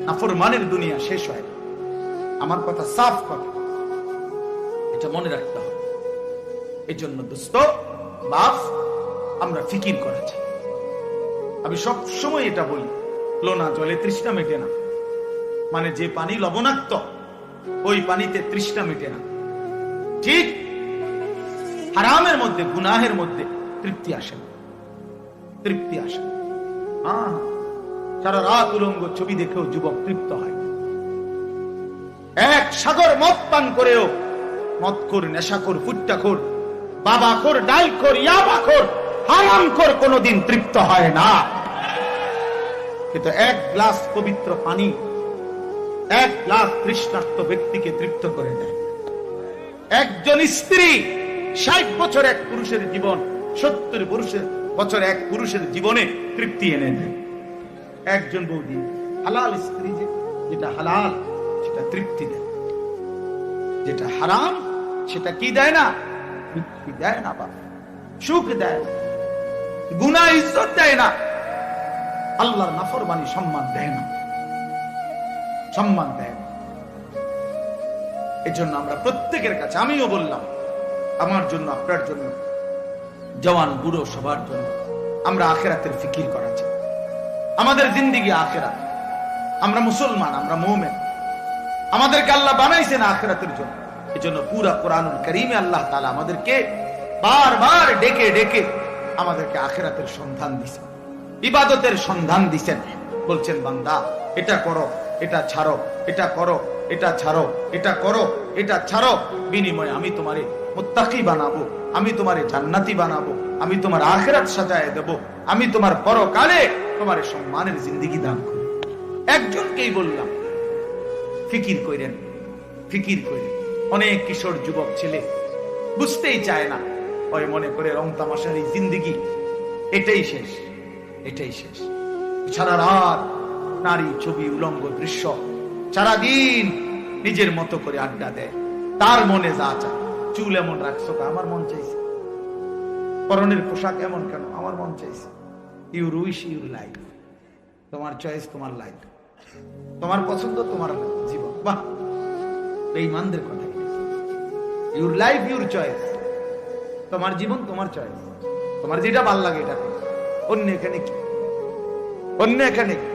নাফরমানের দুনিয়া শেষ হয় না। আমার কথা সাফ কথা, এটা মনে রাখতে হবে। এই জন্য দোস্ত বাপ, আমরা ফিকির করা চাই। আমি সব সময় এটা বলি, লোনা জলে তৃষ্ণা মেটে না, মানে যে পানি লবণাক্ত ওই পানিতে তৃষ্ণা মেটে না। ঠিক হারামের মধ্যে, গুনাহের মধ্যে তৃপ্তি আসে না, তৃপ্তি আসে না। সারা রাত উলঙ্গ ছবি দেখেও যুবক তৃপ্ত হয়। এক সাগর মদ পান করেও মদখোর, নেশাখোর, ফুট্টাখোর, বাবাখোর, ডালখোর, ইয়াবাখোর, হারামখোর কোনোদিন তৃপ্ত হয় না। কিন্তু এক গ্লাস পবিত্র পানি এক গ্লাস তৃষ্ণার্ত ব্যক্তিকে তৃপ্ত করে দেয়। একজন স্ত্রী 60 বছর এক পুরুষের জীবন, 70 বছর এক পুরুষের জীবনে তৃপ্তি এনে দেয়। একজন বৌদি হালাল স্ত্রী, যেটা হালাল সেটা তৃপ্তি দেয়, যেটা হারাম সেটা কি দেয় না, তৃপ্তি দেয় না, বাবা সুখ দেয় না, গুনাহ ইজ্জত দেয় না, আল্লাহর নাফরমানি সম্মান দেয় না, সম্মান দেয় না। এজন্য আমরা প্রত্যেকের কাছে, আমিও বললাম আমার জন্য, আপনার জন্য, জওয়ান বুড়ো সবার জন্য, আমরা আখিরাতের ফিকির করা চাই। আমাদের জিন্দেগি আখিরাত। আমরা মুসলমান, আমরা মুমিন, আমাদেরকে আল্লাহ বানাইছেন আখিরাতের জন্য। এজন্য পুরা কোরআনুল কারীমে আল্লাহ তাআলা আমাদেরকে বারবার ডেকে ডেকে আমাদেরকে আখিরাতের সন্ধান দিয়েছেন, ইবাদতের সন্ধান দিয়েছেন। বলছেন বান্দা এটা করো, এটা ছাড়ো, এটা করো, এটা ছাড়ো, এটা করো, এটা ছাড়ো, বিনিময়ে আমি তোমারে মুত্তাকি বানাবো, আমি তোমারে জান্নাতি বানাবো, আমি তোমার আখিরাত সাজায় দেব, আমি তোমার পরকালে তোমার সম্মানের জিন্দেগি দান করব। একজনকেই বললাম ফিকির করেন, ফিকির করেন। অনেক কিশোর যুবক ছেলে বুঝতেই চায় না, ওই মনে করে রং তামাশার এই জিন্দেগি এটাই শেষ, এটাই শেষ। সারা রাত নারী ছবি, উলঙ্গ দৃশ্য, সারাদিন নিজের মতো করে আড্ডা দেয়। তার মনে যা চায়, চুল এমন রাখছো, আমার মন চাইছে, পরনের পোশাক এমন কেন, আমার মন চাইছে। ইউ উইশ ইউর লাইফ, তোমার চয়েস, তোমার লাইফ, তোমার পছন্দ, তোমার জীবন। বাহ, বেঈমানদের কথা। ইউর লাইফ ইউর চয়েস, তোমার জীবন তোমার চয়েস, তোমার যেটা ভাল লাগে এটা করো। অন্য এখানে কি, অন্য এখানে কি?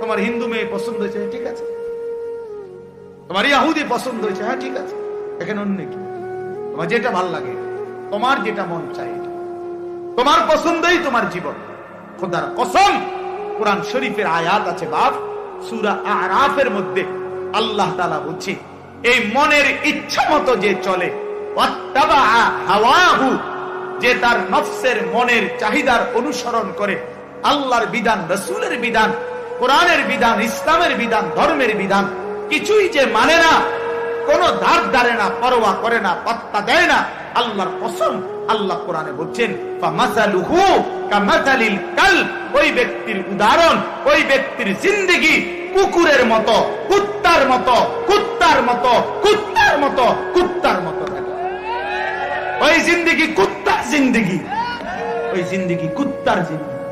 তোমার হিন্দু মেয়ে পছন্দ হয়েছে, ঠিক আছে, তোমার ইহুদি পছন্দ হয়েছে, হ্যাঁ ঠিক আছে, এখানে অন্য কি? তোমার যেটা ভাল লাগে, তোমার যেটা মন চায়, তোমার পছন্দই তোমার জীবন। খোদার কসম, কোরআন শরীফের আয়াত আছে বাপ, সূরা আরাফের মধ্যে আল্লাহ তাআলা বলছে, এই মনের ইচ্ছা মতো যে চলে, ওয়াত্তাবা হাওয়াহু, যে তার নফসের মনের চাহিদার অনুসরণ করে, আল্লাহর বিধান, রাসূলের বিধান, কোরআনের বিধান, ইসলামের বিধান, ধর্মের বিধান কিছুই যে মানে না, কোন ধার ধারে না, পরোয়া করে না, পাত্তা দেয় না, আল্লাহর কসম, আল্লাহ কোরআনে বলছেন ফামাসালুহু কামাসালিল কালব, ওই ব্যক্তির উদাহরণ, ওই ব্যক্তির জিন্দেগি কুকুরের মতো, কুত্তার মতো, কুত্তার মতো, কুত্তার মতো, কুত্তার মতো। ওই জিন্দেগি কুত্তার জিন্দেগি, ওই জিন্দেগি কুত্তার জিন্দেগি।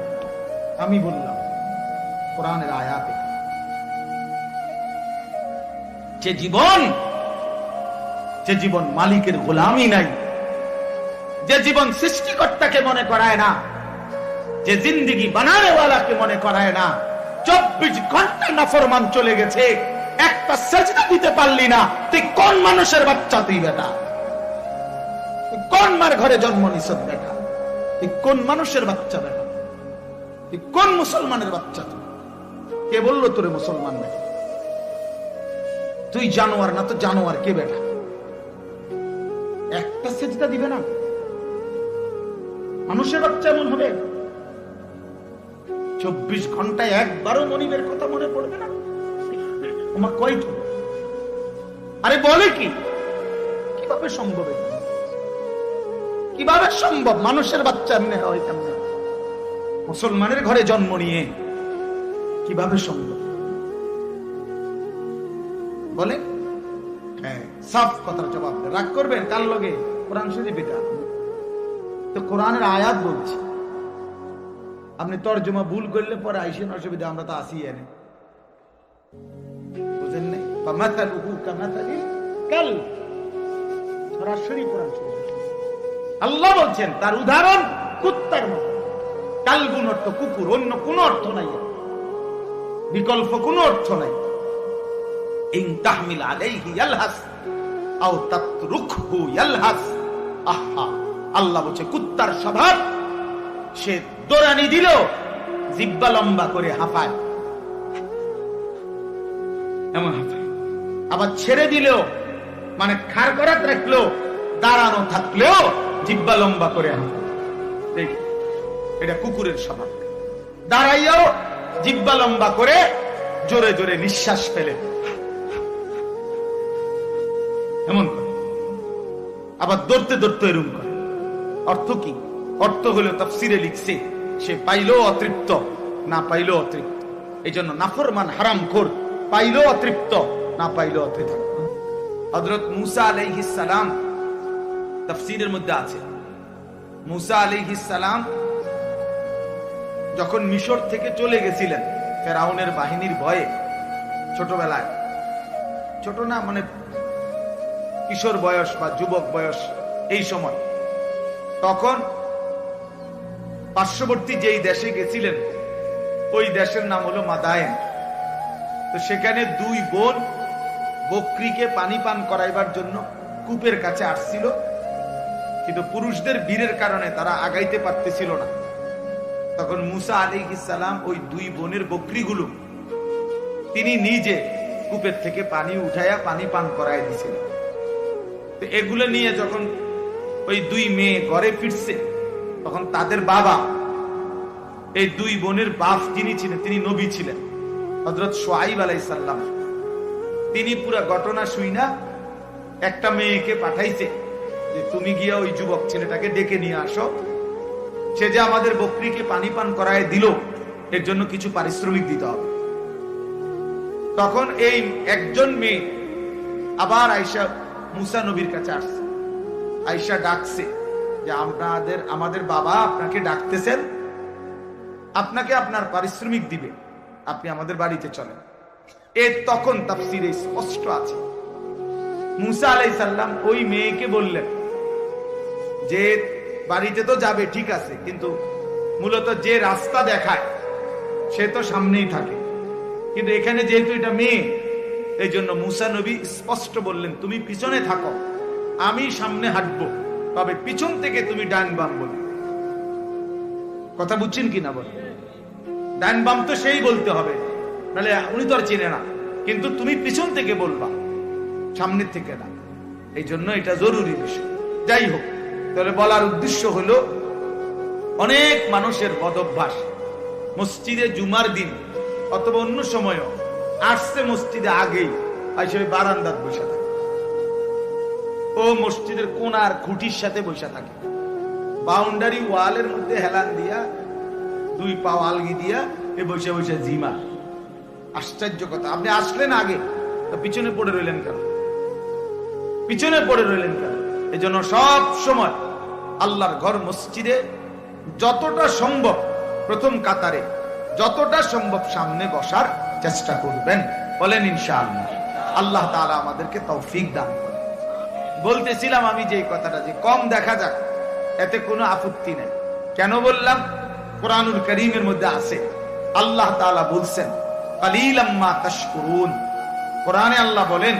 আমি বললাম কোরআনের আয়াতে, যে জীবন মালিকের গোলামি নাই, যে জীবন সৃষ্টিকর্তাকে মনে করায় না, যে জিন্দেগি বানানেওয়ালাকে মনে করায় না, 24 ঘন্টা নাফরমান চলে গেছে, একটা সেজদা দিতে পারলি না, তুই কোন মানুষের বাচ্চা? তুই বেটা কোন মার ঘরে জন্ম নিছ? বেটা তুই কোন মানুষের বাচ্চা? বেটা তুই কোন মুসলমানের বাচ্চা? তুই কে বললো তোরে মুসলমান? বেটা তুই জানোয়ার না তো জানোয়ার কে? বেটা একটা সেজদা দিবে না, মানুষের বাচ্চা এমন হবে? 24 ঘন্টায় একবারও মনিবের কথা মনে পড়বে না? তোমার কয় কি? আরে বলে কি? কিভাবে সম্ভব? কিভাবে সম্ভব? মানুষের বাচ্চা এমনি হয় কেমনে? মুসলমানের ঘরে জন্ম নিয়ে কিভাবে সম্ভব? বলে হ্যাঁ, সাফ কথার জবাব রাগ করবেন কার লগে? কোরআন শরীফ এটা তো, কোরআনের আয়াত বলছে। আপনি তর্জমা ভুল করলে পরে আইসেন, অসুবিধা, আমরা তো আসি এনে। বুঝেন নাই? ফামাতালুহু কামাতালিল কালব, সরাসরি কোরআন শরীফ আল্লাহ বলছেন তার উদাহরণ কুত্তার মতো। কালবুন অর্থ কুকুর, অন্য কোনো অর্থ নাই, বিকল্প কোনো অর্থ নাই। ইন তাহমিল আলাইহি ইয়ালহাস আও তাতরুকহু ইয়ালহাস। আহা, আল্লাহ বলছে কুত্তার স্বভাব, সে দৌড়ানি দিল জিহ্বা লম্বা করে হাঁপায়, এমন হাঁপায়। আবার ছেড়ে দিলেও মানে খাড় করা রাখলো, দাঁড়ানো থাকলেও জিহ্বা লম্বা করে হাঁপায়। দেখি, এটা কুকুরের স্বভাব। দাঁড়াইয়াও জিহ্বা লম্বা করে জোরে জোরে নিঃশ্বাস ফেলে এমন করে, আবার দৌড়তে দৌড়তে এরম করে। অর্থ কি? অর্থ হলো তাফসিরে লিখছে সে পাইলেও অতৃপ্ত, না পাইলেও অতৃপ্ত। এই জন্য নাফরমান হারামখোর, পাইলেও অতৃপ্ত, না পাইলেও অতৃপ্ত। হযরত মূসা আলাইহিস সালাম তাফসিরের মধ্যে আছে, মূসা আলাইহিস সালাম যখন মিশর থেকে চলে গেছিলেন ফেরাউনের বাহিনীর ভয়ে, ছোটবেলায়, ছোট না মানে কিশোর বয়স বা যুবক বয়স এই সময়, তখন পার্শ্ববর্তী যেই দেশে গেছিলেন ওই দেশের নাম হলো মাদায়েন। তো সেখানে দুই বোন বকরিকে পানি পান করাইবার জন্য কূপের কাছে আসছিল, কিন্তু পুরুষদের বীরের কারণে তারা আগাইতে পারতেছিল না। তখন মূসা আলাইহিস সালাম ওই দুই বোনের বকরিগুলো তিনি নিজে কূপের থেকে পানি উঠাইয়া পানি পান করাই দিয়েছিলেন। তো এগুলো নিয়ে যখন ওই দুই মেয়ে ঘরে ফিরছে, তখন তাদের বাবা, এই দুই বোনের বাপ যিনি ছিলেন তিনি নবী ছিলেন, হযরত শুআইব আলাইহিস সালাম, তিনি পুরো ঘটনা শুইনা একটা মেয়েকে পাঠাইছে যে তুমি গিয়া ওই যুবক ছেলেটাকে ডেকে নিয়ে আসো, সে যে আমাদের বকরিকে পানি পান করায় দিল এর জন্য কিছু পারিশ্রমিক দিতে হবে। তখন এই একজন মেয়ে আবার আয়েশা মূসা নবীর কাছে আসছে, আয়েশা ডাকছে যে আমাদের বাবা আপনাকে ডাকতেছেন, আপনাকে আপনার পারিশ্রমিক দিবে, আপনি আমাদের বাড়িতে চলেন। তখন তাফসীরে স্পষ্ট আছে মূসা আলাইহিস সালাম ওই মেয়েকে বললেন যে বাড়িতে তো যাবে ঠিক আছে, কিন্তু মূলত যে রাস্তা দেখায় সে তো সামনেই থাকে, কিন্তু এখানে যেহেতু এটা মেয়ে, এই জন্য মূসা নবী স্পষ্ট বললেন তুমি পিছনে থাকো, আমি সামনে হাঁটবো, তবে পিছন থেকে তুমি ডান বাম বলো। কথা বুঝছেন কিনা বল? ডান বাম তো সেই বলতে হবে, নাহলে উনি তো আর চেনে না, কিন্তু তুমি পিছন থেকে বলবা, সামনের থেকে না। এই জন্য এটা জরুরি বিষয়। যাই হোক, তাহলে বলার উদ্দেশ্য হলো অনেক মানুষের বদভ্যাস মসজিদে জুমার দিন অথবা অন্য সময়ও আসছে মসজিদে আগেই আসে বারান্দাত বসে থাকে, ও মসজিদের কোনার খুঁটির সাথে বসে থাকে, বাউন্ডারি ওয়ালের মধ্যে হেলান দিয়া দুই পা আলগি দিয়া এ বসে বসে জিমা। আশ্চর্য কথা, আপনি আসলেন আগে তো পিছনে পড়ে রইলেন কেন? পিছনে পড়ে রইলেন কেন? এই জন্য সব সময় আল্লাহর ঘর মসজিদে যতটা সম্ভব প্রথম কাতারে, যতটা সম্ভব সামনে বসার চেষ্টা করবেন। বলেন ইনশাআল্লাহ। আল্লাহ তাআলা আমাদেরকে তৌফিক দান করেন। বলতেছিলাম আমি যে কথাটা, যে কম দেখা যাক এতে কোনো আপত্তি নেই। কেন বললাম? কোরআনুল কারীমের মধ্যে আছে, আল্লাহ তাআলা বলছেন কালিলাম মা তাশকুরুন। কোরআনে আল্লাহ বলেন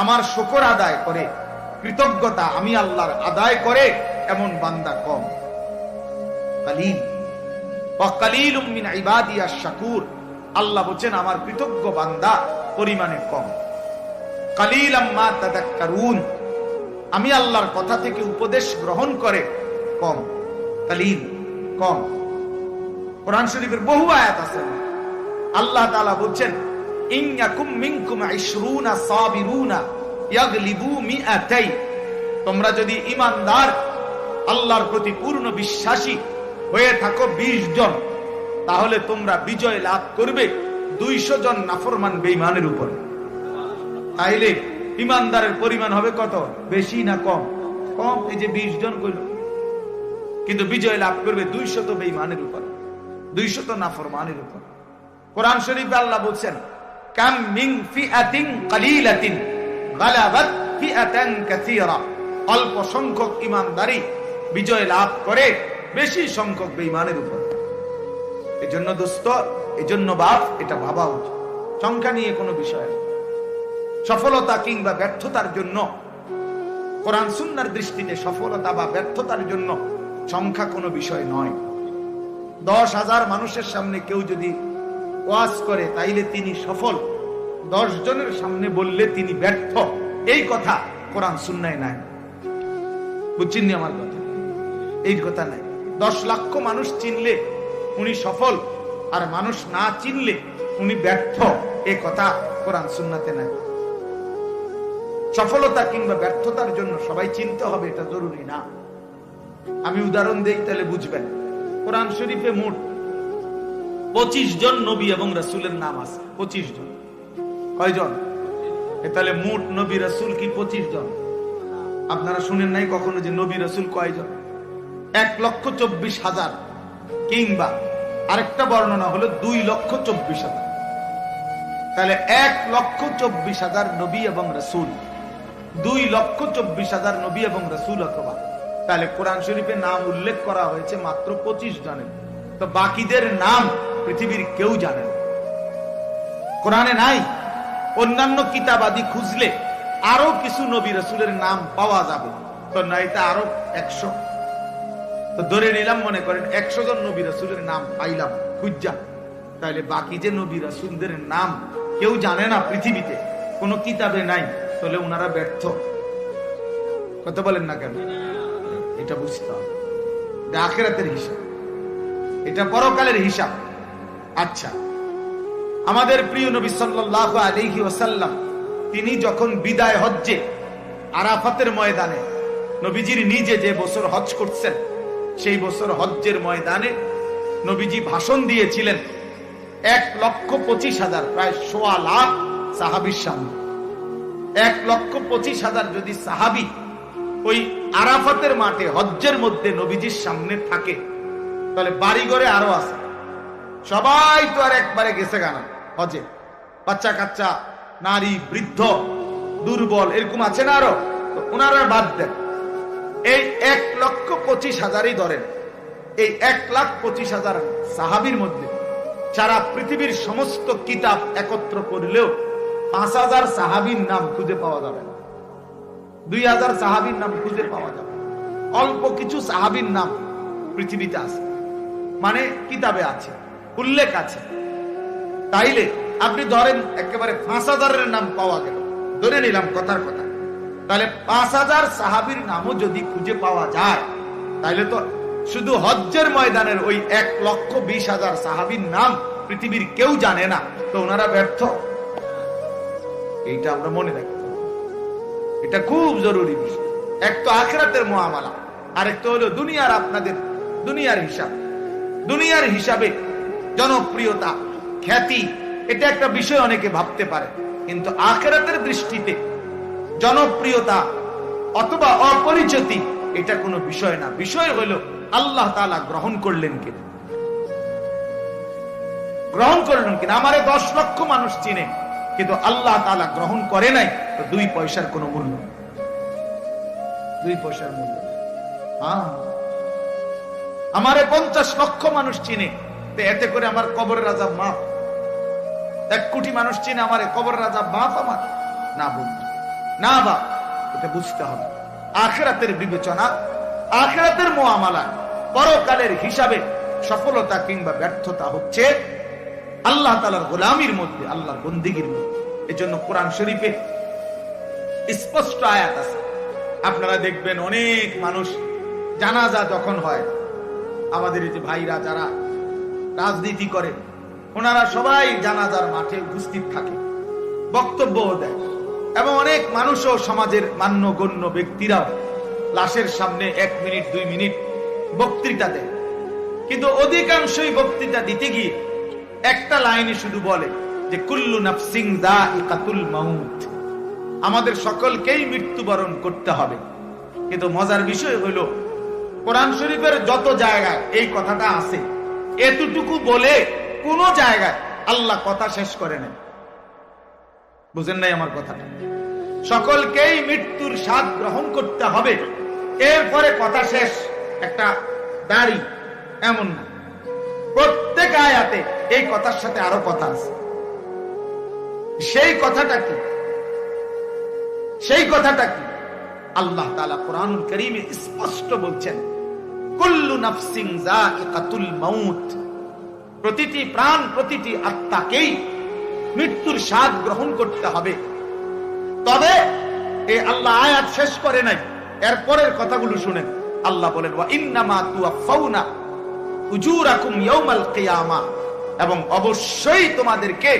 আমার শুকর আদায় করে, কৃতজ্ঞতা আমি আল্লাহর আদায় করে এমন বান্দা কম। কালিল ওয়া কালিলুম মিন ইবাদিয়াশ শাকুর। আল্লাহ বলেন আমার কৃতজ্ঞ বান্দা পরিমাণে কম। কালিলাম মা তাযাক্কারুন, আমি আল্লাহর কথা থেকে উপদেশ গ্রহণ করে কম। কালিল, কম। কোরআন শরীফের বহু আয়াত আছে, আল্লাহ তাআলা বলেন ইন্নাকুম মিনকুম 20 সাবিরুনা ইয়াগলিবু মিআতাই। তোমরা যদি ঈমানদার, আল্লাহর প্রতি পূর্ণ বিশ্বাসী হয়ে থাকো 20 জন, তাহলে তোমরা বিজয় লাভ করবে 200 জন নাফরমান বেঈমানের উপর। তাইলে ঈমানদারের পরিমাণ হবে কত? বেশি না কম? কম। এই যে 20 জন কইল, কিন্তু বিজয় লাভ করবে 200 বেঈমানের উপর, 200 নাফরমানের উপর। কোরআন শরীফে আল্লাহ বলছেন কাম মিন ফিআতিন কালিলাতিন গালাবাত ফিআতান কাসীরা, অল্প সংখ্যক ঈমানদারী বিজয় লাভ করে বেশি সংখ্যক বেঈমানের উপর। এজন্য দোস্ত, এজন্য বাপ, এটা ভাবা উচিত। সংখ্যা নিয়ে কোনো বিষয় না। সফলতা কিংবা ব্যর্থতার জন্য, কোরআন সুন্নাহর দৃষ্টিতে সফলতা বা ব্যর্থতার জন্য সংখ্যা কোনো বিষয় নয়। 10,000 মানুষের সামনে কেউ যদি ওয়াজ করে তাইলে তিনি সফল, 10 জনের সামনে বললে তিনি ব্যর্থ, এই কথা কোরআন সুন্নায় নাই। বুঝছেন আমার কথা? এই কথা নাই। 10 লক্ষ মানুষ চিনলে উনি সফল, আর মানুষ না চিনলে উনি ব্যর্থ, এই কথা কোরআন সুন্নাতে নাই। সফলতা কিংবা ব্যর্থতার জন্য সবাই চিনতে হবে এটা জরুরি না। আমি উদাহরণ দেই তাহলে বুঝবেন। কোরআন শরীফে মোট 25 জন নবী এবং রাসূলের নাম আছে। 25 জন। কয়জন? তাহলে মোট নবী রাসূল কি 25 জন? আপনারা শুনেন নাই কখনো যে নবী রাসূল কয়জন? 1,24,000, কিংবা আরেকটা বর্ণনা হলো 2,24,000। তাহলে 1,24,000 নবী এবং রাসূল, 2,24,000 নবী এবং রাসূল অথবা, তাহলে কোরআন শরীফে নাম উল্লেখ করা হয়েছে মাত্র 25 জনের। তো বাকিদের নাম পৃথিবীর কেউ জানে না, কোরআনে নাই। অন্যান্য কিতাবাদি খুঁজলে আরো কিছু নবী রাসূলের নাম পাওয়া যাবে, তো নয়তো আরো 100। তো ধরে নিলাম, মনে করেন 100 জন নবী রাসূলের নাম পাইলাম খুঁজা, তাহলে বাকি যে নবী রাসূলদের নাম কেউ জানে না পৃথিবীতে, কোন কিতাবে নাই, তাহলে ওনারা ব্যর্থ। কথা বলেন না কেন? এটা বুঝতে হবে, এটা আখিরাতের হিসাব, এটা পরকালের হিসাব। আচ্ছা, আমাদের প্রিয় নবী সাল্লাল্লাহু আলাইহি ওয়াসাল্লাম তিনি যখন বিদায় হজ্জে আরাফাতের ময়দানে, নবীজির নিজে যে বছর হজ করছেন সেই বছর হজ্জের ময়দানে নবীজি ভাষণ দিয়েছিলেন 1,25,000, প্রায় 1.25 লাখ সাহাবীর সামনে। 1,25,000 যদি সাহাবী ওই আরাফাতের মাঠে হজ্জের মধ্যে নবীজির সামনে থাকে, তাহলে বাড়িঘরে আরো আছে, সবাই তো আর একবারে গেছে গানা হজে, বাচ্চা কাচ্চা, নারী, বৃদ্ধ, দুর্বল, এরকম আছে না আরো, তো ওনারা বাদ দেন। এই 1,25,000ই ধরেন, এই 1,25,000 সাহাবীর মধ্যে সারা পৃথিবীর সমস্ত কিতাব একত্র করলেও 5,000 সাহাবীর নাম খুঁজে পাওয়া যাবে না, 2,000 সাহাবীর নাম খুঁজে পাওয়া যাবে। অল্প কিছু সাহাবীর নাম পৃথিবীতে আছে, মানে কিতাবে আছে, উল্লেখ আছে। তাইলে আপনি ধরেন একেবারে 5,000-এর নাম পাওয়া গেল, ধরে নিলাম কথার কথা, তাহলে 5,000 সাহাবীর নামও যদি খুঁজে পাওয়া যায়, তাহলে তো শুধু হজ্জের ময়দানের ওই 1,20,000 সাহাবীর নাম পৃথিবীর কেউ জানে না, তো ওনারা ব্যর্থ। এইটা আমরা মনে রাখতে হবে, এটা খুব জরুরি বিষয়। এক তো আখিরাতের মুআমালা, আরেক তো হলো দুনিয়ার, আপনাদের দুনিয়ার হিসাব। দুনিয়ার হিসাবে জনপ্রিয়তা, খ্যাতি, এটা একটা বিষয় অনেকে ভাবতে পারে, কিন্তু আখিরাতের দৃষ্টিতে জনপ্রিয়তা অথবা অপরিচিতি এটা কোনো বিষয় না। বিষয় হলো আল্লাহ তাআলা গ্রহণ করলেন কিনা, গ্রহণ করলেন কিনা। আমারে 10 লক্ষ মানুষ চিনে, কিন্তু আল্লাহ তাআলা গ্রহণ করে নাই, তো 2 পয়সার কোনো মূল্য, 2 পয়সার মূল্য। আমারে 50 লক্ষ মানুষ চিনে, তো এতে করে আমার কবরের আযাব মাফ। 1 কোটি মানুষ চিনে, আমারে কবরের আযাব মাফ আমার না, বলতে না বা, এটা বুঝতে হবে। আখিরাতের বিবেচনা, আখিরাতের মুআমালা, পরকালের হিসাবে সফলতা কিংবা ব্যর্থতা হচ্ছে আল্লাহ তাআলার গোলামির মধ্যে, আল্লাহর বন্দেগীর মধ্যে। এজন্য কোরআন শরীফে স্পষ্ট আয়াত আছে। আপনারা দেখবেন অনেক মানুষ জানাজা যখন হয়, আমাদের এই যে ভাইরা যারা রাজনীতি করে, ওনারা সবাই জানাজার মাঠে উপস্থিত থাকে, বক্তব্যও দেয়, এবং অনেক মানুষও সমাজের মান্যগণ্য ব্যক্তিরাও লাশের সামনে 1 মিনিট 2 মিনিট বক্তৃতা দেয়। কিন্তু অধিকাংশই বক্তৃতা দিতে গিয়ে একটা লাইনে শুধু বলে যে কুল্লু নাফসিন যায়িকাতুল মাউত, আমাদের সকলকেই মৃত্যুবরণ করতে হবে। কিন্তু মজার বিষয় হলো কোরআন শরীফের যত জায়গায় এই কথাটা আছে, এতটুকু বলে কোন জায়গায় আল্লাহ কথা শেষ করে নাই। বুঝেন নাই আমার কথাটা? সকলকেই মৃত্যুর স্বাদ গ্রহণ করতে হবে, এরপরে কথা শেষ, একটা দাড়ি, এমন না। প্রত্যেক আয়াতে এই কথার সাথে আরো কথা আছে। সেই কথাটা কি? সেই কথাটা কি? আল্লাহ তাআলা কোরআনুল কারীমে স্পষ্ট বলছেন, কুল্লু নাফসিন যায়িকাতুল মাউত, প্রতিটি প্রাণ, প্রতিটি আত্মাকেই মৃত্যুর স্বাদ গ্রহণ করতে হবে। তবে এই আল্লাহ আয়াত শেষ করে নাই, এরপরের কথাগুলো শুনেন। আল্লাহ বলেন, ওয়া ইন্নামা তুওয়াফাউনা উজুরাকুম ইয়াউমাল কিয়ামা, এবং অবশ্যই তোমাদেরকে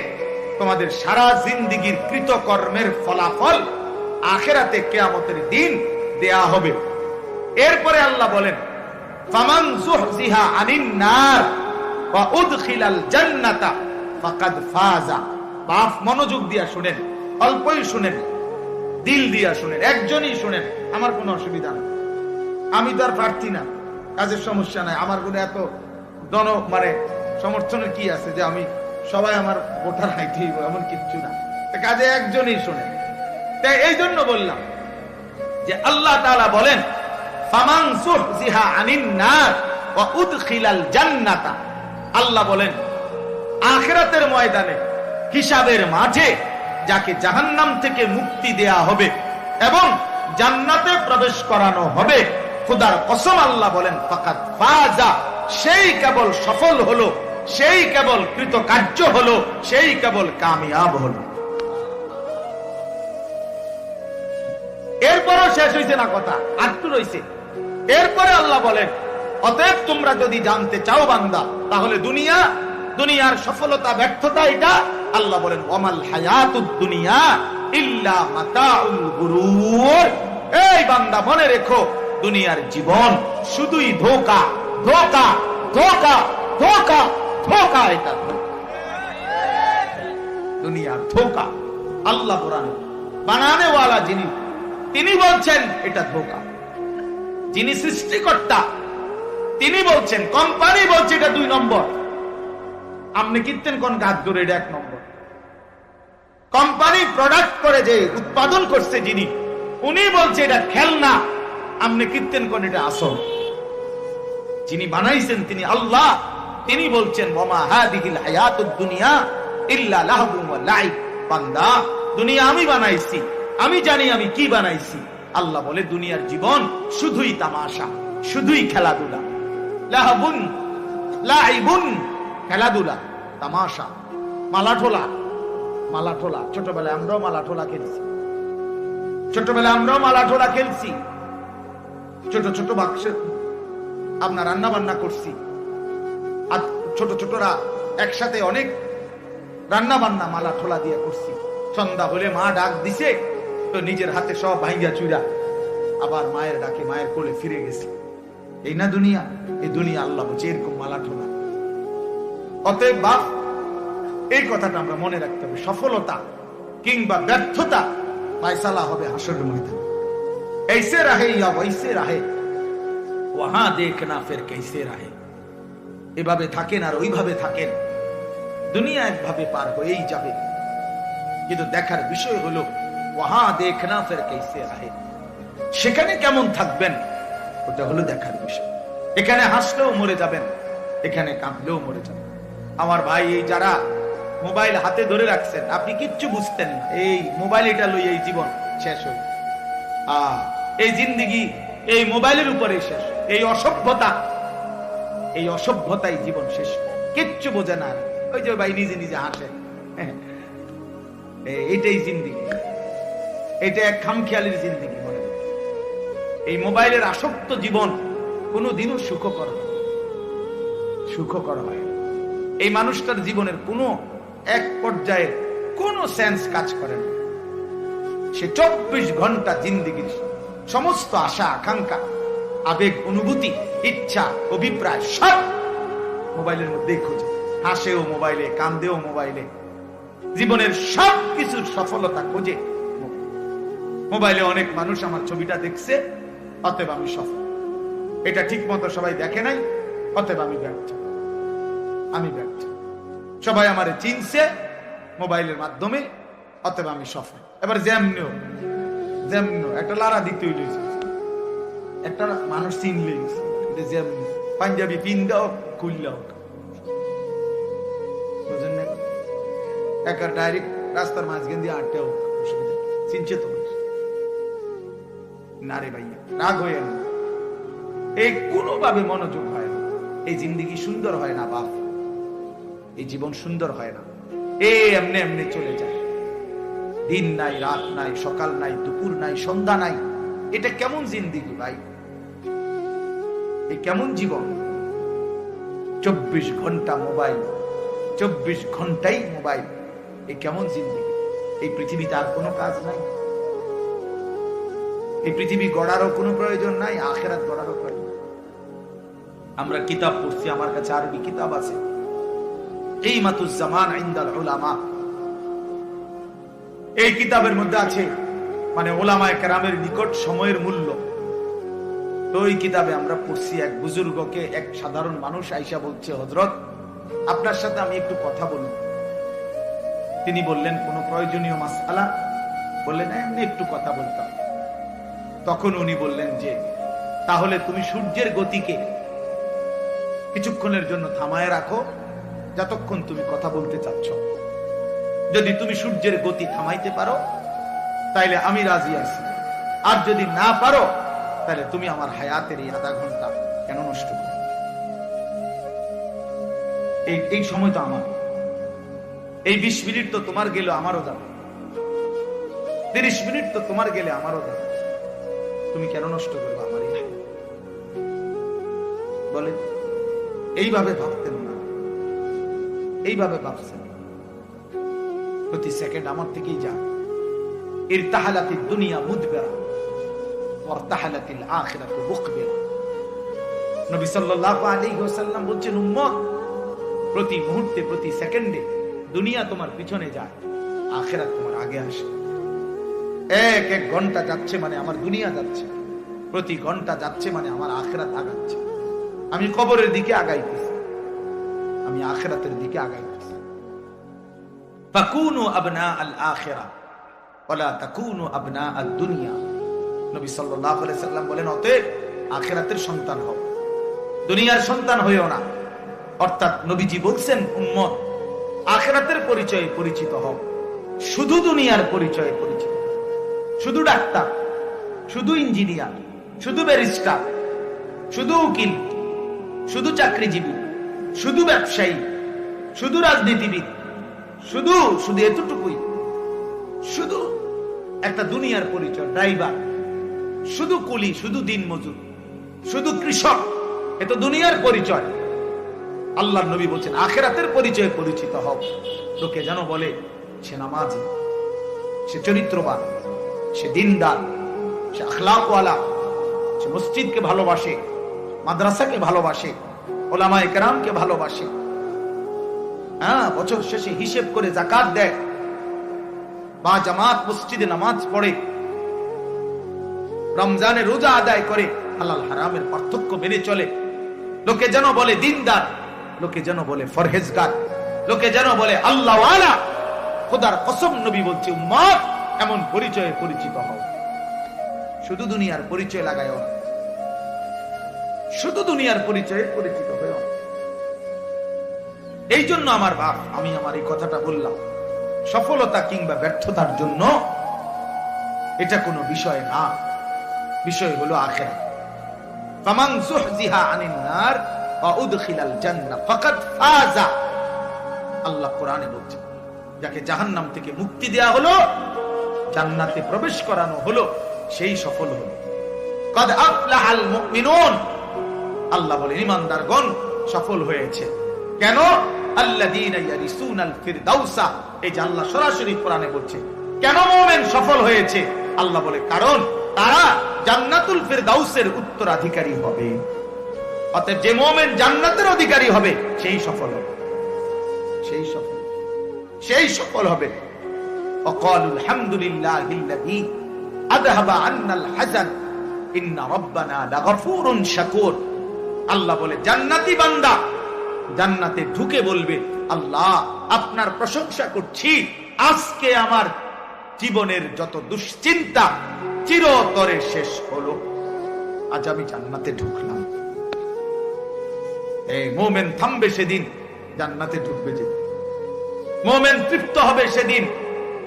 তোমাদের সারা জিন্দেগীর কৃতকর্মের ফলাফল আখিরাতে কিয়ামতের দিন দেয়া হবে। এরপরে আল্লাহ বলেন, ফামান যুহজিহা আনিন নার ওয়া উদখিলাল জান্নাতা ফাকাদ ফাজা। বাপ মনোযোগ দিয়া শুনেন, অল্পই শুনেন, দিল দিয়া শুনেন, একজনই শুনেন, আমার কোনো অসুবিধা নেই। আমি তো আর প্রার্থী না, কাজের সমস্যা নাই, আমার কোনো এত সমর্থনের কি আছে যে আমি সবাই আমার ভোটার হাইতে এমন কিচ্ছু না, কাজে একজনই শুনেন। তাই এই জন্য বললাম যে আল্লাহ তাআলা বলেন, ফামান যুহজিহা আনিন নার ওয়া উদখিলাল জান্নাতা। আল্লাহ বলেন, আখিরাতের ময়দানে, হিসাবের মাঠে যাকে জাহান্নাম থেকে মুক্তি দেয়া হবে এবং জান্নাতে প্রবেশ করানো হবে, খোদার কসম আল্লাহ বলেন, ফাকাদ ফাজা, সেই কেবল সফল হলো, সেই কেবল কৃতকার্য হলো, সেই কেবল কামিয়াব হলো। এরপরও শেষ হইছে না কথা, আটটু রইছে। এরপরে আল্লাহ বলেন, অতএব তোমরা যদি জানতে চাও বান্দা, তাহলে দুনিয়ার সফলতা ব্যর্থতা এটা। আল্লাহ বলেন, ওয়ামাল হায়াতুদ দুনিয়া ইল্লা মাতাউল গুরুর। এই বান্দা মনে রেখো, দুনিয়ার জীবন শুধুই ধোঁকা, ধোঁকা, ধোঁকা, ধোঁকা, ধোঁকা। এটা দুনিয়ার ধোঁকা। আল্লাহ কোরআনে বানানেওয়ালা যিনি, তিনি বলছেন এটা ধোঁকা। যিনি সৃষ্টিকর্তা তিনি বলছেন, কোম্পানি বলছে এটা 2 নম্বর। আপনি কিনতেন কোন গাছ ধরে, এটা 1 নম্বর। কোম্পানি প্রোডাক্ট করে যে উৎপাদন করছে যিনি, উনি বলছে এটা খেলনা, আপনি কিনতেন কোন এটা আসল। যিনি বানাইছেন তিনি আল্লাহ, তিনি বলছেন, ওয়ামা হাদিহিল হায়াতুদ দুনিয়া ইল্লা লাহবুন ওয়া লাইব। বান্দা, দুনিয়া আমি বানাইছি, আমি জানি আমি কি বানাইছি। আল্লাহ বলে, দুনিয়ার জীবন শুধুই তামাশা, শুধুই খেলাধুলা। লাহবুন লাইবুন, খেলাধুলা, তামাশা, মালাঠোলা। মালাঠোলা ছোটবেলায় আমরাও মালাঠোলা খেলছি, ছোটবেলায় আমরাও মালাঠোলা খেলছি। ছোট ছোট বাক্সে আপনার রান্না বান্না করছি, আর ছোট ছোটরা একসাথে অনেক রান্না বান্না মালাঠোলা দিয়ে করছি। সন্ধ্যা হলে মা ডাক দিছে, তো নিজের হাতে সব ভাঙ্গা চুরা আবার মায়ের ডাকে মায়ের কোলে ফিরে গেছে। এই না দুনিয়া? এই দুনিয়া আল্লাহ বলছে এরকম মালাঠোলা। অতএব বাপ, এই কথাটা আমরা মনে রাখতে হবে, সফলতা কিংবা ব্যর্থতা ফায়সালা হবে হাসরের ময়দানে। ऐसे रहे या वैसे रहे, वहां देखना फिर कैसे रहे। এভাবে থাকেন আর ওইভাবে থাকেন, দুনিয়া একভাবে পার হয়েই যাবে। কিন্তু দেখার বিষয় হলো, ওয়াহা দেখনা ফির कैसे रहे, সেখানে কেমন থাকবেন, ওটা হলো দেখার বিষয়। এখানে হাসলেও মরে যাবেন, এখানে কাঁদলেও মরে যাবেন। আমার ভাই, এই যারা মোবাইল হাতে ধরে রাখছেন, আপনি কিচ্ছু বুঝতেন না, এই মোবাইল এটা লই এই জীবন শেষ হয়ে, এই জিন্দেগি এই মোবাইলের উপরে শেষ, এই অসভ্যতাই জীবন শেষ, কিচ্ছু বোঝে না। ওই যে ভাই নিজে নিজে হাসে, এটাই জিন্দেগি, এটা এক খামখেয়ালির জিন্দেগি। মনে এই মোবাইলের আসক্ত জীবন কোনোদিনও সুখকর হয়। এই মানুষটার জীবনের কোনো এক পর্যায়ে কোনো সেন্স কাজ করে না। সে 24 ঘন্টা জিন্দেগির সমস্ত আশা আকাঙ্ক্ষা, আবেগ, অনুভূতি, ইচ্ছা, অভিপ্রায় সব মোবাইলের মধ্যেই খোঁজে। হাসেও মোবাইলে, কান্দেও মোবাইলে, জীবনের সব কিছুর সফলতা খোঁজে মোবাইলে। অনেক মানুষ আমার ছবিটা দেখছে, অতএব আমি সফল। এটা ঠিক মতো সবাই দেখে নাই, অতএব আমি ব্যর্থ। সবাই আমারে চিনছে মোবাইলের মাধ্যমে, অতএব আমি সফল। এবার যেমনিও একটা লারা দিতে হইল, একটা মানুষ চিনলে যেমনি পাঞ্জাবি পিন্দাও খুললাও, বুঝলেন না? একটা ডাইরেক্ট রাস্তার মাঝখান দিয়ে আটটা হোক, চিনছে তো না রে ভাইয়া, রাগ হয়ে না, এই কোনোভাবে মনোযোগ হয় না, এই জিন্দিগি সুন্দর হয় না বাপ, এই জীবন সুন্দর হয় না, এমনি এমনি চলে যায়। দিন নাই, রাত নাই, সকাল নাই, দুপুর নাই, সন্ধ্যা নাই। এটা কেমন জিন্দিগি ভাই? এই কেমন জীবন? 24 ঘন্টা মোবাইল, 24 ঘন্টাই মোবাইল, এই কেমন জিন্দিগি? এই পৃথিবীতে আর কোনো কাজ নাই? এই পৃথিবী গড়ারও কোনো প্রয়োজন নাই, আখিরাত গড়ারও প্রয়োজন। আমরা কিতাব পড়ছি, আমার কাছে আরবি কিতাব আছে, কিমাতুজ জামান ইনদাল উলামা। এই কিতাবের মধ্যে আছে মানে উলামায়ে কেরামের নিকট সময়ের মূল্য। তো এই কিতাবে আমরা পড়ছি, এক বুজুর্গকে এক সাধারণ মানুষ আইসা বলছে, হযরত আপনার সাথে আমি একটু কথা বলবো। তিনি বললেন, কোনো প্রয়োজনীয় মাসআলা? বললেন এমনি একটু কথা বলতাম। তখন উনি বললেন যে, তাহলে তুমি সূর্যের গতিকে কিছুক্ষণের জন্য থামায় রাখো, যতক্ষণ তুমি কথা বলতে চাচ্ছ। যদি তুমি সূর্যের গতি থামাইতে পারো তাইলে আমি রাজি আছি, আর যদি না পারো তাহলে তুমি আমার হায়াতের এই আধা ঘন্টা কেন নষ্ট করো? এই সময় তো আমার, এই 20 মিনিট তো তোমার গেলে আমারও যাবে, 30 মিনিট তো তোমার গেলে আমারও যাবে, তুমি কেন নষ্ট করবে আমার এই হায়াত? বলে এইভাবে ভাবতেন না, এইভাবে ভাবছেন, প্রতি সেকেন্ড আমার থেকেই যা। ইরতাহালাতিদ দুনিয়া মুদবিরা ওয়ারতাহালাতিল আখিরাতু মুকবিরা। নবী সাল্লাল্লাহু আলাইহি ওয়াসাল্লাম বলেন, উম্মত, প্রতি মুহূর্তে, প্রতি সেকেন্ডে দুনিয়া তোমার পিছনে যায়, আখিরাত তোমার আগে আসে। এক এক ঘন্টা যাচ্ছে মানে আমার দুনিয়া যাচ্ছে, প্রতি ঘন্টা যাচ্ছে মানে আমার আখিরাত আগাচ্ছে। আমি কবরের দিকে আগাইতেছি, আমি আখিরাতের দিকে আগাইতেছি। ফাকুনু আবনা আল আখিরা ওয়ালা তাকুনু আবনা আদ দুনিয়া। নবী সাল্লাল্লাহু আলাইহি সাল্লাম বলেন, অতএব আখিরাতের সন্তান হও, দুনিয়ার সন্তান হইও না। অর্থাৎ নবীজি বলছেন, উম্মত, আখিরাতের পরিচয়ে পরিচিত হও, শুধু দুনিয়ার পরিচয়ে পরিচিত। শুধু ডাক্তার, শুধু ইঞ্জিনিয়ার, শুধু ব্যারিস্টার, শুধু উকিল, শুধু চাকরিজীবী, শুধু ব্যবসায়ী, শুধু রাজনীতিবিদ, শুধু শুধু এতটুকুই, শুধু একটা দুনিয়ার পরিচয়। ড্রাইভার, শুধু কুলি, শুধু দিনমজুর, শুধু কৃষক, এ তো দুনিয়ার পরিচয়। আল্লাহর নবী বলছেন, আখিরাতের পরিচয়ে পরিচিত হও। লোকে যেন বলে সে নামাজি, সে চরিত্রবান, সে দিনদার, সে আখলাকওয়ালা, সে মসজিদকে ভালোবাসে, মাদ্রাসাকে ভালোবাসে, উলামায়ে কেরামকে ভালোবাসে। বছর শেষে হিসেব করে যাকাত দেয়, বা জামাত মসজিদে নামাজ পড়ে, রমজানে রোজা আদায় করে, হালাল হারামের পার্থক্য মেনে চলে। লোকে যেন বলে দিনদার, লোকে যেন বলে ফরহেজগার, লোকে যেন বলে আল্লাহওয়ালা। খোদার কসম, নবী বলছে, উম্মত, এমন পরিচয়ে পরিচিত হও। শুধু দুনিয়ার পরিচয় লাগায়, শুধু দুনিয়ার পরিচয়ে পরিচিত হও। এই জন্য আমার বাপ, আমি আমার এই কথাটা বললাম, সফলতা কিংবা ব্যর্থতার জন্য এটা কোনো বিষয় না, বিষয় হলো আখিরাত। ফামান যুহজিহা আনিন নার ওয়া উদখিলাল জান্নাহ ফাকাদ ফাজা। আল্লাহ কোরআনে বলছেন, যাকে জাহান্নাম থেকে মুক্তি দেয়া হলো, জান্নাতে প্রবেশ করানো হলো, সেই সফল হলো। কাদ আফলাহাল মুমিনুন, আল্লাহ বলেন ঈমানদারগণ সফল হয়েছে। কেন? আল্লাযীনা ইয়ারিসুনাল ফিরদাউসা। এই যে আল্লাহ সরাসরি কোরআনে বলছে, কেন মুমিন সফল হয়েছে? আল্লাহ বলে, কারণ তারা জান্নাতুল ফিরদাউসের উত্তরাধিকারী হবে। অতএব যে মুমিন জান্নাতের অধিকারী হবে, সেই সফল হবে, সেই সফল হবে। ওয়াকালুল হামদুলিল্লাহিল্লাযী আযহাবা আন্নাল হাযান ইন্না রাব্বানা লাগফুরুন শাকুর। আল্লাহ বলে, জান্নাতি বান্দা জান্নাতে ঢুকে বলবে, আল্লাহ আপনার প্রশংসা করছি, আজকে আমার জীবনের যত দুশ্চিন্তা চিরতরে শেষ হলো। আজ আমি জান্নাতে ঢুকলাম। এই মোমেন থামবে সেদিন, জান্নাতে ঢুকবে যেদিন। মোমেন তৃপ্ত হবে সেদিন,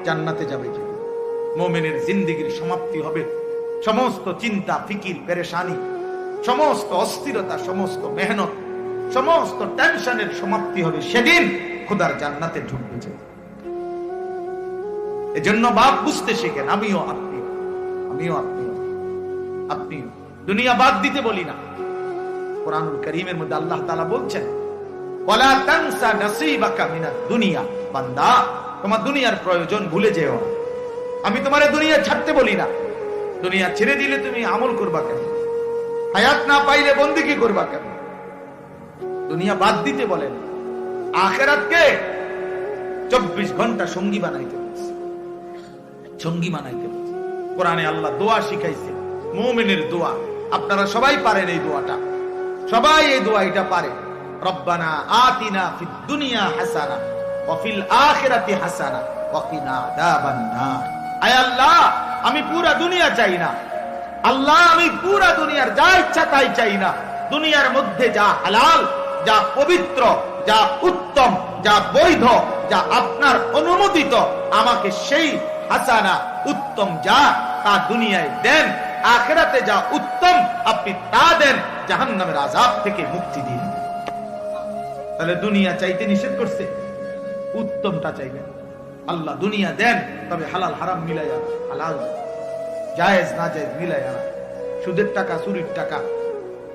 জান্নাতে যাবে যেদিন। মোমেনের জিন্দেগির সমাপ্তি হবে সমস্ত চিন্তা, ফিকির, পেরেশানি, সমস্ত অস্থিরতা, সমস্ত মেহনত, সমস্ত টেনশনের সমাপ্তি হবে সেদিন খোদার জান্নাতে ঢুকবে যেদিন। এজন্য বাপ বুঝতে শেখেন, আমিও আপনিও, আমিও আপনিও, আপনিও। দুনিয়া বাদ দিতে বলি না। কোরআনুল কারীমের মধ্যে আল্লাহ তাআলা বলছেন, ওয়ালা তানসা নাসীবাকা মিনাদ দুনিয়া, বান্দা তোমার দুনিয়ার প্রয়োজন ভুলে যেও না। আমি তোমারে দুনিয়া ছাড়তে বলি না। দুনিয়া ছেড়ে দিলে তুমি আমল করবা কেন? হায়াত না পাইলে বন্দেগী করবা কেন? দুনিয়া বাদ দিতে বলেন, আখিরাতকে 24 ঘন্টা সঙ্গী বানাইতে বলছে, সঙ্গী বানাইতে বলছে। কোরআনে আল্লাহ দোয়া শিখাইছে, মুমিনের দোয়া। আপনারা সবাই পারেন এই দোয়াটা, সবাই এই দোয়া এটা পারে। রব্বানা আতিনা ফিদ দুনিয়া হাসানা ওয়া ফিল আখিরাতি হাসানা ওয়া কিনা আযাবান নার। আয় আল্লাহ, আমি পুরা দুনিয়া চাই না। আল্লাহ, আমি পুরা দুনিয়ার যা ইচ্ছা তাই চাই না। দুনিয়ার মধ্যে যা হালাল, যা পবিত্র, যা উত্তম, যা বৈধ, যা আপনার অনুমোদিত, আমাকে সেই হাসানা উত্তম যা তা দুনিয়ায় দেন। আখিরাতে যা উত্তম আপনি তা দেন, জাহান্নামের আযাব থেকে মুক্তি দিন। তাহলে দুনিয়া চাইতে নিষেধ করছে, উত্তমটা চাইবেন। আল্লাহ দুনিয়া দেন, তবে হালাল হারাম মিলাইয়া, হালাল জায়েজ না জায়েজ মিলাইয়া, সুদের টাকা, চুরির টাকা,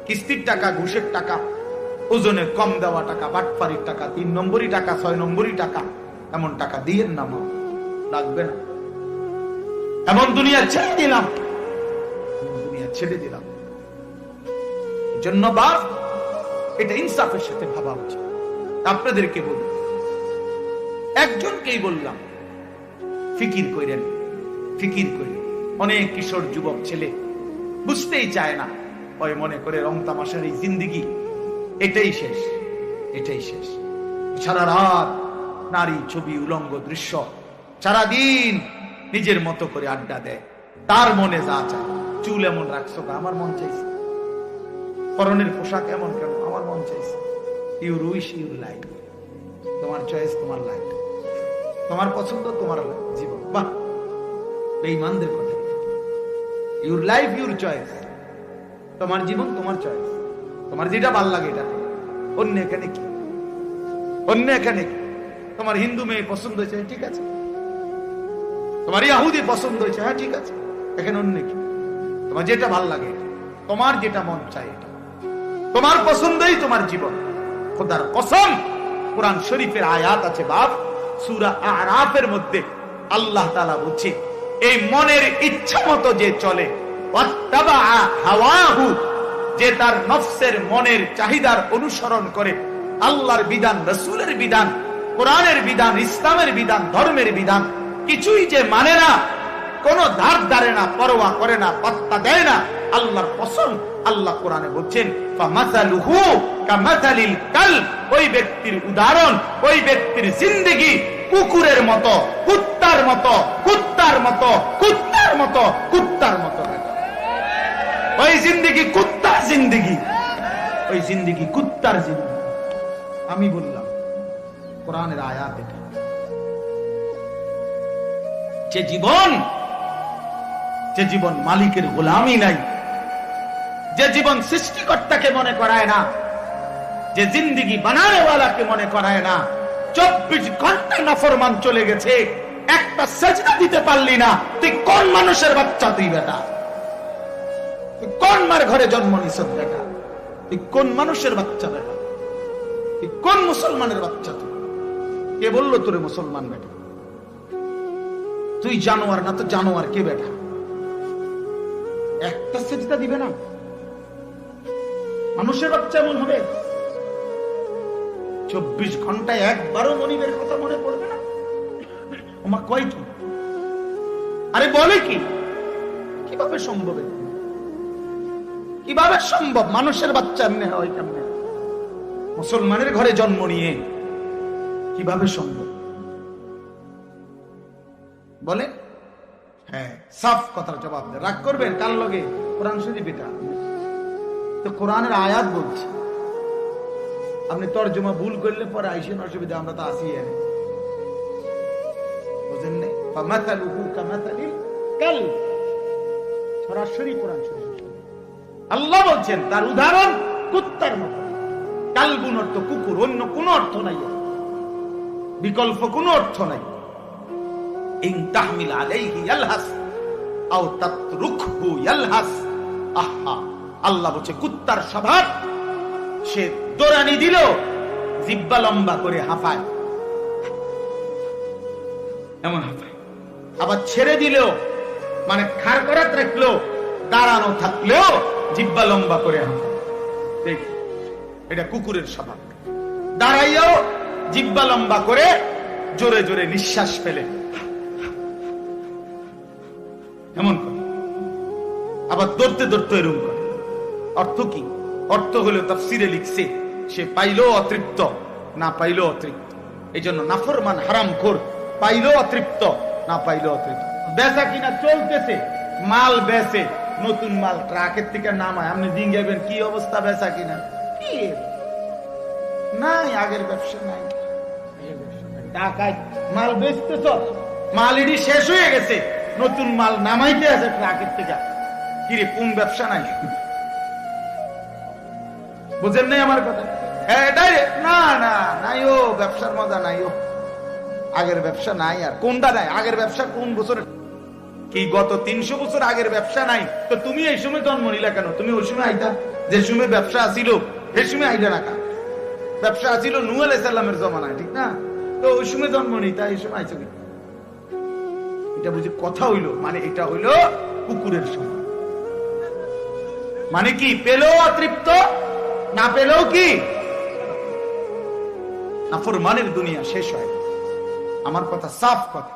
কিস্তির টাকা, ঘুষের টাকা, ওজনে কম দেওয়া টাকা, বাটপারির টাকা, 3 নম্বরই টাকা, 6 নম্বরই টাকা, এমন টাকা দিয়েন না, মা লাগবে না। এমন দুনিয়া ছেড়ে দিলাম, দুনিয়া ছেড়ে দিলাম। জন্য বাপ এটা ইনসাফের সাথে ভাবা উচিত। আপনাদেরকে বলি, একজনকেই বললাম, ফিকির করেন, ফিকির করেন। অনেক কিশোর যুবক ছেলে বুঝতেই চায় না, ওই মনে করে রং তামাশার এই জিন্দেগি এটাই শেষ, এটাই শেষ। সারা রাত নারী, ছবি, উলঙ্গ দৃশ্য, সারাদিন নিজের মতো করে আড্ডা দেয়। তার মনে যা চায়, চুল এমন রাখছো, আমার মন চাইছে। পরনের পোশাক এমন কেন, আমার মন চাইছে। ইউর উইশ ইউর লাইফ, তোমার চয়েস, তোমার লাইফ, তোমার পছন্দ, তোমার জীবন। বাহ, বেঈমানদের কথা। ইউর লাইফ ইউর চয়েস, তোমার জীবন তোমার চয়েস, তোমার যেটা ভাল লাগে এটা। অন্য এখানে কি? অন্য এখানে কি? তোমার হিন্দু মেয়ে পছন্দ হয়েছে, ঠিক আছে। তোমার ইহুদি পছন্দ হয়েছে, হ্যাঁ ঠিক আছে। এখানে অন্য কি? তোমার যেটা ভাল লাগে, তোমার যেটা মন চায়, এটা তোমার পছন্দই তোমার জীবন। খোদার কসম, কোরআন শরীফের আয়াত আছে বাপ, সূরা আরাফের মধ্যে আল্লাহ তাআলা বলছে, এই মনের ইচ্ছা মতো যে চলে, ওয়াত্তাবা হাওয়াহু, যে তার নফসের মনের চাহিদার অনুসরণ করে, আল্লাহর বিধান, রাসূলের বিধান, কোরআনের বিধান, ইসলামের বিধান, ধর্মের বিধান কিছুই যে মানে না, কোন ধার ধারে না, পরোয়া করে না, পাত্তা দেয় না, আল্লাহর কসম, আল্লাহ কোরআনে বলছেন, ফামাসালুহু কামাসালিল কালব, ওই ব্যক্তির উদাহরণ, ওই ব্যক্তির জিন্দেগি কুকুরের মতো, কুত্তার মতো, কুত্তার মতো, কুত্তার মতো, কুত্তার মতো। ওই জিন্দেগি কুত্তার জিন্দেগি, ওই জিন্দেগি কুত্তার জিন্দেগি। আমি বললাম কোরআনের আয়াত এটা। যে জীবন, যে জীবন মালিকের গোলামি নাই, যে জীবন সৃষ্টিকর্তাকে মনে করায় না, যে জিন্দেগি বানানেওয়ালাকে মনে করায় না, 24 ঘন্টা নাফরমান চলে গেছে, একটা সেজদা দিতে পারলি না, তুই কোন মানুষের বাচ্চা? তুই বেটা, তুই কোন মার ঘরে জন্ম নিছ বেটা? তুই কোন মানুষের বাচ্চা বেটা? তুই কোন মুসলমানের বাচ্চা? তুই কে বললো তোরে মুসলমান বেটা? তুই জানোয়ার না তো জানোয়ার কে বেটা? একটা সেজদা দিবে না? মানুষের বাচ্চা এমন হবে? 24 ঘন্টায় একবারও মনিবের কথা মনে পড়বে না? ওমা কয় কি? আরে বলে কি? কিভাবে সম্ভব? কিভাবে সম্ভব? মানুষের বাচ্চা এমনি হয় কেমনে? মুসলমানের ঘরে জন্ম নিয়ে কিভাবে সম্ভব বলে? হ্যাঁ, সাফ কথার জবাব দেয়। রাগ করবেন কার লগে? কোরআন শরীফ এটা তো কোরআনের আয়াত বলছে। আপনি তর্জমা ভুল করলে পরে আইসেন, অসুবিধা, আমরা তো আসি। বুঝেন না? ফামাতালুহু কামাতালিল কালব, সরাসরি কোরআন শরীফ আল্লাহ বলছেন তার উদাহরণ কুত্তার মতো। কালবুন অর্থ কুকুর, অন্য কোনো অর্থ নাই, বিকল্প কোনো অর্থ নাই। ইন তাহমিল আলাইহি ইয়ালহাস আও তাতরুকহু ইয়ালহাস। আহা, আল্লাহ বলছে কুত্তার স্বভাব, সে দৌড়ানি দিল জিহ্বা লম্বা করে হাঁপায়, এমন হাঁপায়। আবার ছেড়ে দিলেও, মানে খাড় করাত রাখলেও, দাঁড়ানো থাকলেও জিহ্বা লম্বা করে হাঁপায়। দেখ, এটা কুকুরের স্বভাব। দাঁড়াইও জিহ্বা লম্বা করে জোরে জোরে নিঃশ্বাস ফেলে এমন করে, আবার দৌড়তে দৌড়তে এরকম করে। অর্থ কি? অর্থ হলো তাফসিরে লিখছে, সে পাইলো অতৃপ্ত, না পাইলো অতৃপ্ত। এই জন্য নাফরমান হারামখোর, পাইলো অতৃপ্ত, না পাইলো অতৃপ্ত। বেচা কিনা চলতেছে, মাল বেচে, নতুন মাল ট্রাকের থেকে নামায়, আপনি জিঙ্গাবেন কি অবস্থা বেচা কিনা? কি নাই, আগের ব্যবসা নাই। ঢাকায় মাল বেচতেছ, মাল ইডি শেষ হয়ে গেছে, নতুন মাল নামাইতে আছে ট্রাকের থেকে। কিরে, কোন ব্যবসা নাই? বুঝেন নাই আমার কথা? না না নাই, ও ব্যবসার মজা নাই, ও আগের ব্যবসা নাই। আর কোনটা নাই? আগের ব্যবসা কোন বছর? কি গত 300 বছর আগের ব্যবসা নাই? তো তুমি এই সময় জন্ম নিলা কেন? তুমি ওই সময় আইতা, যে সময় ব্যবসা আসিল সেই সময় আইলা না কেন? ব্যবসা আসিল নূহ আলাইহিস সালামের জমানায়, ঠিক না? তো ওই সময় জন্ম নিতা, এই সময় আইছো কি? এটা বুঝি কথা হইলো? মানে এটা হইলো কুকুরের সময়। মানে কি? পেলেও অতৃপ্ত, না পেলেও কি নাফরমানের দুনিয়া শেষ হয়। আমার কথা সাফ কথা।